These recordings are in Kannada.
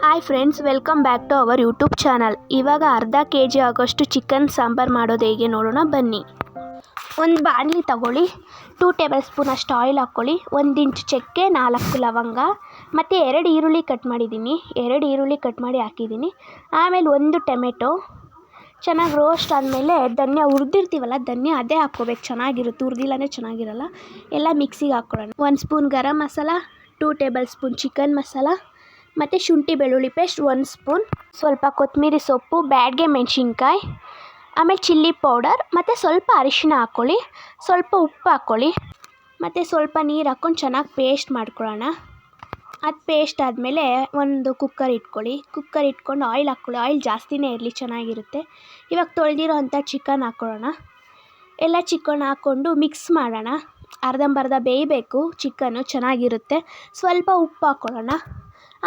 Hi friends, welcome back to our YouTube channel. ಇವಾಗ ಅರ್ಧ ಕೆಜಿ ಆಗೋಷ್ಟು ಚಿಕನ್ ಸಾಂಬಾರು ಮಾಡೋದು ಹೇಗೆ ನೋಡೋಣ ಬನ್ನಿ. ಒಂದು ಬಾಣಲಿ ತಗೊಳ್ಳಿ, 2 ಟೇಬಲ್ ಸ್ಪೂನ್ ಅಷ್ಟು ಆಯಿಲ್ ಹಾಕ್ಕೊಳ್ಳಿ, 1 ಇಂಚ್ ಚಕ್ಕೆ, 4 ಲವಂಗ ಮತ್ತು 2 ಈರುಳ್ಳಿ ಕಟ್ ಮಾಡಿದ್ದೀನಿ. 2 ಈರುಳ್ಳಿ ಕಟ್ ಮಾಡಿ ಹಾಕಿದ್ದೀನಿ. ಆಮೇಲೆ 1 ಟೊಮೆಟೊ ಚೆನ್ನಾಗಿ ರೋಸ್ಟ್ ಆದಮೇಲೆ ಧನಿಯಾ ಹುರಿದಿರ್ತೀವಲ್ಲ, ಧನಿಯಾ ಅದೇ ಹಾಕ್ಕೋಬೇಕು, ಚೆನ್ನಾಗಿರುತ್ತೆ. ಹುರಿದಿಲ್ಲನೇ ಚೆನ್ನಾಗಿರಲ್ಲ. ಎಲ್ಲ ಮಿಕ್ಸಿಗೆ ಹಾಕ್ಕೊಳ್ಳೋಣ. 1 spoon garam masala, 2 tablespoon chicken masala ಮತ್ತು ಶುಂಠಿ ಬೆಳ್ಳುಳ್ಳಿ ಪೇಸ್ಟ್ 1 ಸ್ಪೂನ್, ಸ್ವಲ್ಪ ಕೊತ್ತಂಬರಿ ಸೊಪ್ಪು, ಬ್ಯಾಡಗೆ ಮೆಣಸಿನ್ಕಾಯಿ, ಆಮೇಲೆ ಚಿಲ್ಲಿ ಪೌಡರ್ ಮತ್ತು ಸ್ವಲ್ಪ ಅರಿಶಿನ ಹಾಕ್ಕೊಳ್ಳಿ, ಸ್ವಲ್ಪ ಉಪ್ಪು ಹಾಕ್ಕೊಳ್ಳಿ ಮತ್ತು ಸ್ವಲ್ಪ ನೀರು ಹಾಕ್ಕೊಂಡು ಚೆನ್ನಾಗಿ ಪೇಸ್ಟ್ ಮಾಡ್ಕೊಳ್ಳೋಣ. ಅದು ಪೇಸ್ಟ್ ಆದಮೇಲೆ ಒಂದು ಕುಕ್ಕರ್ ಇಟ್ಕೊಳ್ಳಿ. ಕುಕ್ಕರ್ ಇಟ್ಕೊಂಡು ಆಯಿಲ್ ಹಾಕ್ಕೊಳ್ಳಿ. ಆಯಿಲ್ ಜಾಸ್ತಿನೇ ಇರಲಿ, ಚೆನ್ನಾಗಿರುತ್ತೆ. ಇವಾಗ ತೊಳೆದಿರೋ ಅಂಥ ಚಿಕನ್ ಹಾಕ್ಕೊಳ್ಳೋಣ. ಎಲ್ಲ ಚಿಕನ್ ಹಾಕ್ಕೊಂಡು ಮಿಕ್ಸ್ ಮಾಡೋಣ. ಅರ್ಧಂಬರ್ಧ ಬೇಯಬೇಕು ಚಿಕನ್ನು, ಚೆನ್ನಾಗಿರುತ್ತೆ. ಸ್ವಲ್ಪ ಉಪ್ಪು ಹಾಕ್ಕೊಳ್ಳೋಣ.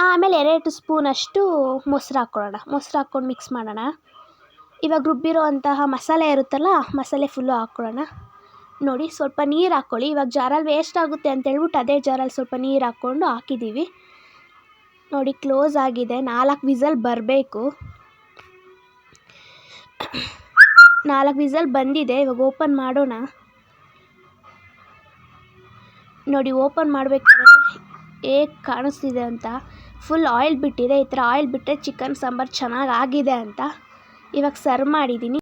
ಆಮೇಲೆ 2 ಸ್ಪೂನಷ್ಟು ಮೊಸರು ಹಾಕ್ಕೊಳ್ಳೋಣ. ಮೊಸರು ಹಾಕ್ಕೊಂಡು ಮಿಕ್ಸ್ ಮಾಡೋಣ. ಇವಾಗ ರುಬ್ಬಿರೋ ಅಂತಹ ಮಸಾಲೆ ಇರುತ್ತಲ್ಲ, ಮಸಾಲೆ ಫುಲ್ಲು ಹಾಕ್ಕೊಳ್ಳೋಣ. ನೋಡಿ, ಸ್ವಲ್ಪ ನೀರು ಹಾಕ್ಕೊಳ್ಳಿ. ಇವಾಗ ಜಾರಲ್ಲಿ ವೇಸ್ಟ್ ಆಗುತ್ತೆ ಅಂತ ಹೇಳ್ಬಿಟ್ಟು ಅದೇ ಜಾರಲ್ಲಿ ಸ್ವಲ್ಪ ನೀರು ಹಾಕ್ಕೊಂಡು ಹಾಕಿದ್ದೀವಿ. ನೋಡಿ, ಕ್ಲೋಸ್ ಆಗಿದೆ. 4 ವಿಸಲ್ ಬರಬೇಕು. 4 ವಿಸಲ್ ಬಂದಿದೆ. ಇವಾಗ ಓಪನ್ ಮಾಡೋಣ. ನೋಡಿ, ಓಪನ್ ಮಾಡಬೇಕಾದ್ರೆ ಹೇಗೆ ಕಾಣಿಸ್ತಿದೆ ಅಂತ, ಫುಲ್ ಆಯಿಲ್ ಬಿಟ್ಟಿದೆ. ಈ ಥರ ಆಯಿಲ್ ಬಿಟ್ಟರೆ ಚಿಕನ್ ಸಾಂಬಾರು ಚೆನ್ನಾಗಿ ಆಗಿದೆ ಅಂತ. ಇವಾಗ ಸರ್ವ್ ಮಾಡಿದ್ದೀನಿ.